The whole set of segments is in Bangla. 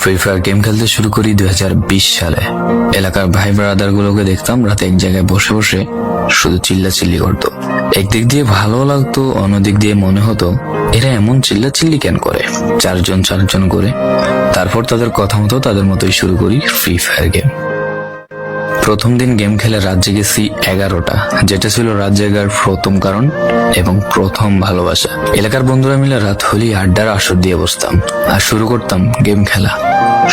ফ্রি ফায়ার গেম খেলতে শুরু করি 2020 সালে। এলাকার ভাই ব্রাদার গুলোকে দেখতাম রাতে এক জায়গায় বসে বসে শুধু চিল্লাচিল্লি করতো। একদিক দিয়ে ভালো লাগতো, অন্যদিক দিয়ে মনে হতো এরা এমন চিল্লাচিল্লি কেন করে, চারজন করে। তারপর তাদের কথা মতো তাদের মতোই শুরু করি ফ্রি ফায়ার গেম। প্রথম দিন গেম খেলে রাত জেগেছি 11টা, যেটা ছিল রাত জেগার প্রথম কারণ এবং প্রথম ভালোবাসা। এলাকার বন্ধুরা মিলে রাত হলেই আড্ডার আসর দিয়ে বসতাম আর শুরু করতাম গেম খেলা।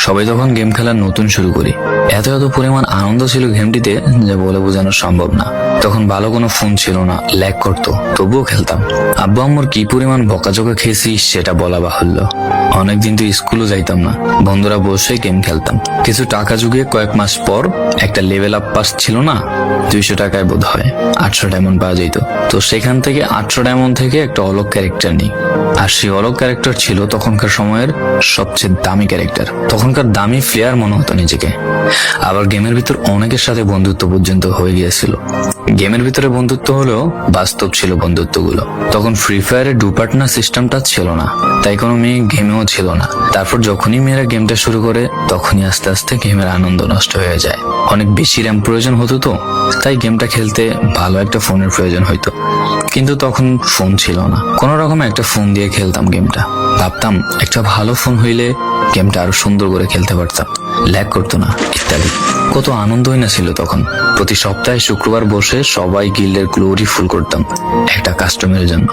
সবাই তখন গেম খেলা নতুন শুরু করি। এত পরিমাণ আনন্দ ছিল গেমটিতে যা বলে বোঝানো সম্ভব না। তখন ভালো কোনো ফোন ছিল না, ল্যাগ করতো, তবুও খেলতাম। আব্বু আম্মুর কি পরিমাণ বকাঝকা খেয়েছি সেটা বলা বাহুল্য। অনেকদিন তো স্কুলও যাইতাম না, বন্ধুরা বসে গেম খেলতাম। কিছু টাকা জুগিয়ে কয়েক মাস পর একটা লেভেল আপ পাস ছিল না, 200 টাকায় বোধ হয় 800 ডায়মন্ড পাওয়া যেত। তো সেখান থেকে 800 ডায়মন্ড থেকে একটা অলগ ক্যারেক্টার নিই। আর সেই অলগ ক্যারেক্টার ছিল তখনকার সময়ের সবচেয়ে দামি ক্যারেক্টার। তখনকার দামি প্লেয়ার মনে হতো নিজেকে। আবার গেমের ভিতর অনেকের সাথে বন্ধুত্ব পর্যন্ত হয়ে গিয়েছিল। গেমের ভিতরে বন্ধুত্ব হলেও বাস্তব ছিল বন্ধুত্বগুলো। তখন ফ্রি ফায়ারে ডু পার্টনার সিস্টেমটা ছিল না, তাই কোনো মেয়ে গেমেও ছিল না। তারপর যখনই মেয়েরা গেমটা শুরু করে তখনই আস্তে আস্তে গেমের আনন্দ নষ্ট হয়ে যায়। অনেক বেশি র্যাম প্রয়োজন হতো, তো তাই গেমটা খেলতে ভালো একটা ফোনের প্রয়োজন হইতো। কিন্তু তখন ফোন ছিল না, কোনো রকম একটা ফোন দিয়ে খেলতাম গেমটা। ভাবতাম একটা ভালো ফোন হইলে গেমটা আরো সুন্দর করে খেলতে পারতাম, ল্যাগ করতো না ইত্যাদি। কত আনন্দই না ছিল তখন। প্রতি সপ্তাহে শুক্রবার বসে সবাই গিল্ডের গ্লোরি ফুল করতাম একটা কাস্টমের জন্য।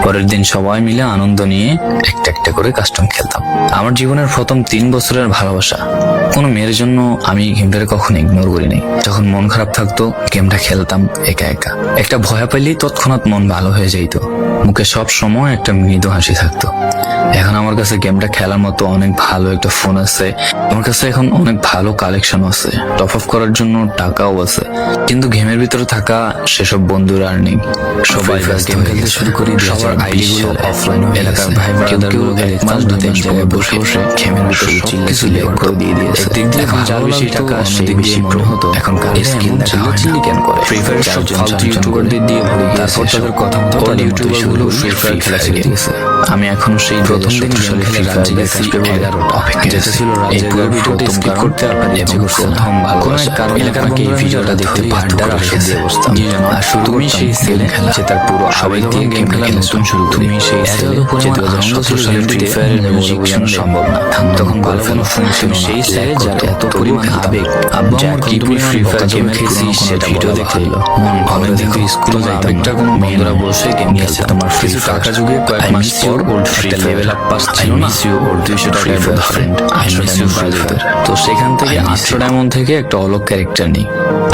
পরের দিন সবাই মিলে আনন্দ নিয়ে একটা করে কাস্টম খেলতাম। আমার জীবনের প্রথম 3 বছরের ভালোবাসা। কোনো মেয়ের জন্য আমি গেমটাকে কখনো ইগনোর করিনি। যখন মন খারাপ থাকতো গেমটা খেলতাম একা। একটা ভয় পাইলেই তৎক্ষণাৎ মন ভালো হয়ে যাইতো, মুখে সব সময় একটা মৃদু হাসি থাকতো। এখন আমার কাছে গেমটা খেলার মতো অনেক ভালো একটা ফোন আছে, আমার কাছে এখন অনেক ভালো কালেকশন আছে, টপ আপ করার জন্য টাকাও আছে। কিন্তু গেমের ভিতরে থাকা সেসব বন্ধুরা আর নেই। সবাই গেম খেলতে শুরু করি, সবার আইডি গুলো অফলাইন হয়ে গেছে। ভাই ব্রাদার গুলো এক মাস 2 জায়গায় বসে গেমের ভিতরে চিল্লাচিল্লি করে দিয়ে দিয়েছে। একদিক দিয়ে যার বেশি টাকা সেদিক দিয়ে মনে হতো এখন কার স্কিল দেখা হয় না। কেন করে ফ্রি ফায়ার সব ফালতু ইউটিউবারদের দিয়ে ভরে গিয়েছে। তারপর তাদের কথা মতো তাদের ইউটিউবার গুলো ফ্রি ফায়ার খেলা শিখে গেছে। আমি এখন সেই প্রথম দিন গেম খেলে রাত জেগেছি 11টা, যেটা ছিল এই পুরো ভিডিওটা স্কিপ করতে আপনার ইচ্ছে করছে না। কোনো এক কারণে এলাকার আমাকে এই ভিডিওটা দেখতে আড্ডার আসর দিয়ে বসতাম। আর শুরু তুমি সেই ছেলে যে তার পুরো সবাই দিয়ে গেম খেলা নতুন শুরু। তুমি সেই ছেলে যে 2017 সালের ফ্রি ফায়ারের মিউজিক বোঝানো সম্ভব না। তখন ভালো কোনো ফোন ছিল সেই ছেলে যার এত পরিমাণ আবেগ। আব্বু আমার কি ফ্রি ফায়ার গেম খেলছি সেটা ভিডিও দেখতে এলো। মন ভালো দেখে স্কুলে যাইতাম না, কোনো বন্ধুরা বসে গেম খেলছে। তোমার কিছু টাকা জুগিয়ে কয়েক মাস পর একটা লেভেল আপ পাস ছিল না, 200 টাকায় বোধ হয় 800 ডায়মন্ড পাওয়া যেত। তো সেখান থেকে 800 ডায়মন্ড থেকে একটা অলগ ক্যারেক্টার নিই।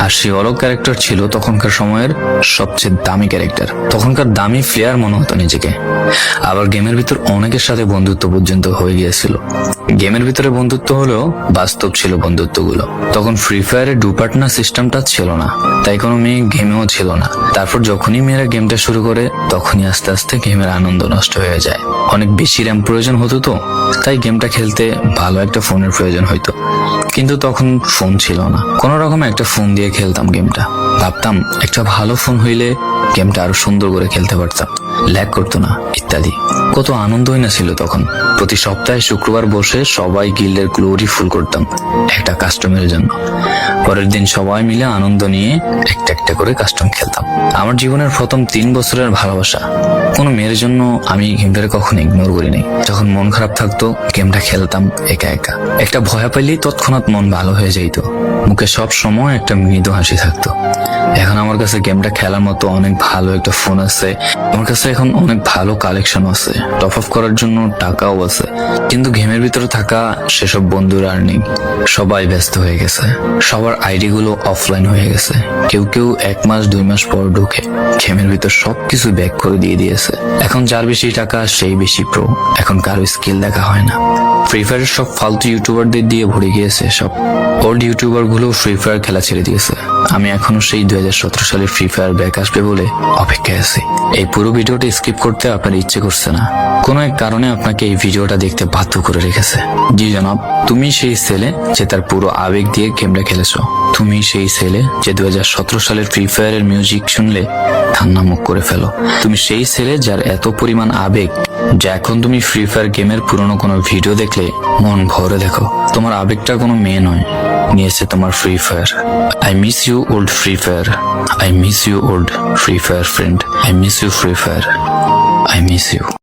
আর সেই অলগ ক্যারেক্টার ছিল তখনকার সময়ের সবচেয়ে দামি ক্যারেক্টার। তখনকার দামি প্লেয়ার মনে হতো নিজেকে। আবার গেমের ভিতর অনেকের সাথে বন্ধুত্ব পর্যন্ত হয়ে গিয়েছিল। গেমের ভিতরে বন্ধুত্ব হলেও বাস্তব ছিল বন্ধুত্বগুলো। তখন ফ্রি ফায়ারে ডু পার্টনার সিস্টেমটা ছিল না, তাই কোনো মেয়ে গেমেও ছিল না। তারপর যখনই মেয়েরা গেমটা শুরু করে তখনই আস্তে আস্তে গেমের আনন্দ নষ্ট হয়ে যায়। অনেক বেশি র্যাম প্রয়োজন হতো, তো তাই গেমটা খেলতে ভালো একটা ফোনের প্রয়োজন হইতো। কিন্তু তখন ফোন ছিল না, কোনো রকম একটা ফোন দিয়ে খেলতাম গেমটা। ভাবতাম একটা ভালো ফোন হইলে গেমটা আরো সুন্দর করে খেলতে পারতাম, ল্যাগ করতো না ইত্যাদি। কত আনন্দই না ছিল তখন। প্রতি সপ্তাহে শুক্রবার বসে সবাই গিল্ডের গ্লোরি ফুল করতাম একটা কাস্টমের জন্য। পরের দিন সবাই মিলে আনন্দ নিয়ে একটা করে কাস্টম খেলতাম। আমার জীবনের প্রথম 3 বছরের ভালোবাসা। কোনো মেয়ের জন্য আমি গেমটাকে কখনো ইগনোর করিনি। যখন মন খারাপ থাকতো গেমটা খেলতাম একা। একটা ভয় পাইলেই তৎক্ষণাৎ মন ভালো হয়ে যাইতো, মুখে সব সময় একটা মৃদু হাসি থাকতো। এখন আমার কাছে গেমটা খেলার মতো অনেক ভালো একটা ফোন আছে, আমার কাছে এখন অনেক ভালো কালেকশন আছে, টপ আপ করার জন্য টাকাও আছে। কিন্তু গেমের ভিতরে থাকা সেসব বন্ধুরা আর নেই। সবাই ব্যস্ত হয়ে গেছে, সবার আইডি গুলো অফলাইন হয়ে গেছে। কেউ 1 মাস 2 মাস পর ঢুকে গেমের ভিতর সবকিছু ব্যাক করে দিয়ে দিয়েছে। এখন যার বেশি টাকা সেই বেশি প্রো, এখন কারো স্কিল দেখা হয় না। ফ্রি ফায়ারের সব ফালতু ইউটিউবারদের দিয়ে ভরে গিয়েছে সব। ওল্ড ইউটিউবার গুলো ফ্রি ফায়ার খেলা ছেড়ে দিয়েছে। আমি এখনো সেই 2017 সালের ফ্রি ফায়ার ব্যাক আসবে বলে অপেক্ষায় আছি। এই পুরো ভিডিওটা স্কিপ করতে আপনার ইচ্ছে করছে না, কোনো এক কারণে আপনাকে এই ভিডিওটা দেখতে বাধ্য করে রেখেছে। জি জনাব, তুমি সেই ছেলে যে তার পুরো আবেগ দিয়ে গেমটা খেলেছো। তুমি সেই ছেলে যে 2017 সালের ফ্রি ফায়ারের মিউজিক শুনলে ঠান্ডা মুখ করে ফেলো। তুমি সেই ছেলে যার এত পরিমাণ আবেগ যে এখন তুমি ফ্রি ফায়ার গেমের পুরনো কোনো ভিডিও দেখলে মন ভরে দেখো, তোমার আবেগটা কোনো মেয়ে নয়, নিয়েছে তোমার Free Fire. I miss you old Free Fire, I miss you old Free Fire friend, I miss you Free Fire, I miss you.